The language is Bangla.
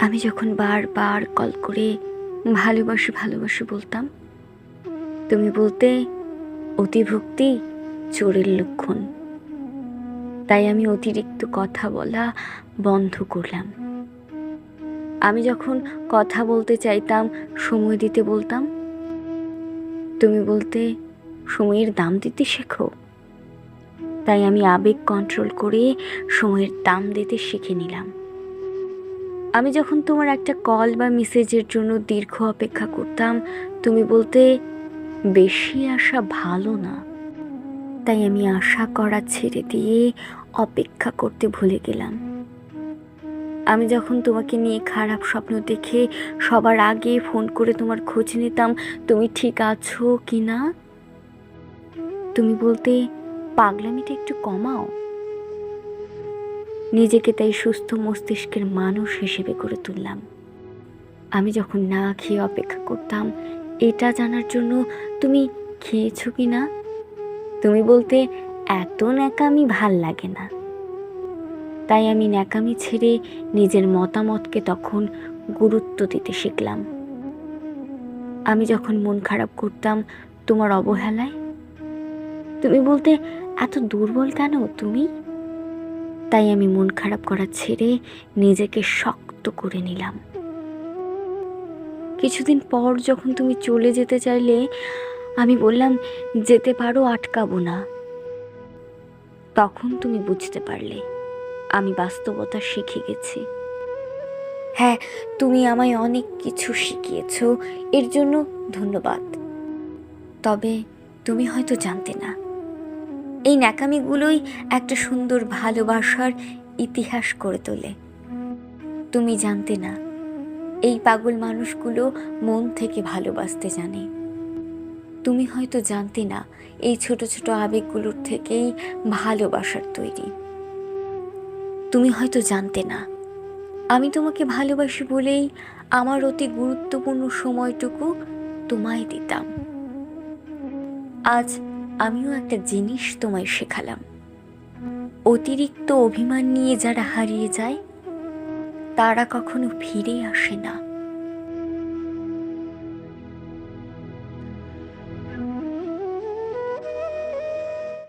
আমি যখন বারবার কল করে ভালোবাসি ভালোবাসি বলতাম, তুমি বলতে অতিভক্তি চোরের লক্ষণ। তাই আমি অতিরিক্ত কথা বলা বন্ধ করলাম। আমি যখন কথা বলতে চাইতাম, সময় দিতে বলতাম, তুমি বলতে সময়ের দাম দিতে শেখো। তাই আমি আবেগ কন্ট্রোল করে সময়ের দাম দিতে শিখে নিলাম। আমি যখন তোমার একটা কল বা মেসেজের জন্য দীর্ঘ অপেক্ষা করতাম, তুমি বলতে বেশি আশা ভালো না। তাই আমি আশা করা ছেড়ে দিয়ে অপেক্ষা করতে ভুলে গেলাম। আমি যখন তোমাকে নিয়ে খারাপ স্বপ্ন দেখে সবার আগে ফোন করে তোমার খোঁজ নিতাম, তুমি ঠিক আছো কি না। তুমি বলতে পাগলামিটা একটু কমাও। নিজেকে তাই সুস্থ মস্তিষ্কের মানুষ হিসেবে করে তুললাম। আমি যখন না খেয়ে অপেক্ষা করতাম এটা জানার জন্য তুমি খেয়েছো কি না, তুমি বলতে এত ন্যাকামি ভাল লাগে না। তাই আমি ন্যাকামি ছেড়ে নিজের মতামতকে তখন গুরুত্ব দিতে শিখলাম। আমি যখন মন খারাপ করতাম তোমার অবহেলায়, তুমি বলতে এত দুর্বল কেন তুমি। তাই আমি মন খারাপ করা ছেড়ে নিজেকে শক্ত করে নিলাম। কিছুদিন পর যখন তুমি চলে যেতে চাইলে, আমি বললাম যেতে পারো, আটকাবো না। তখন তুমি বুঝতে পারলে আমি বাস্তবতা শিখে গেছি। হ্যাঁ, তুমি আমায় অনেক কিছু শিখিয়েছো, এর জন্য ধন্যবাদ। তবে তুমি হয়তো জানতে না, এই ন্যাকামিগুলোই একটা সুন্দর ভালোবাসার ইতিহাস করে তোলে। তুমি জানতে না, এই পাগল মানুষগুলো মন থেকে ভালোবাসতে জানে। তুমি হয়তো জানতে না, এই ছোট ছোট আবেগগুলোর থেকেই ভালোবাসার তৈরি। তুমি হয়তো জানতে না, আমি তোমাকে ভালোবাসি বলেই আমার অতি গুরুত্বপূর্ণ সময়টুকু তোমায় দিতাম। আজ আমিও একটা জিনিস তোমায় শেখালাম, অতিরিক্ত অভিমান নিয়ে যারা হারিয়ে যায় তারা কখনো ফিরে আসে না।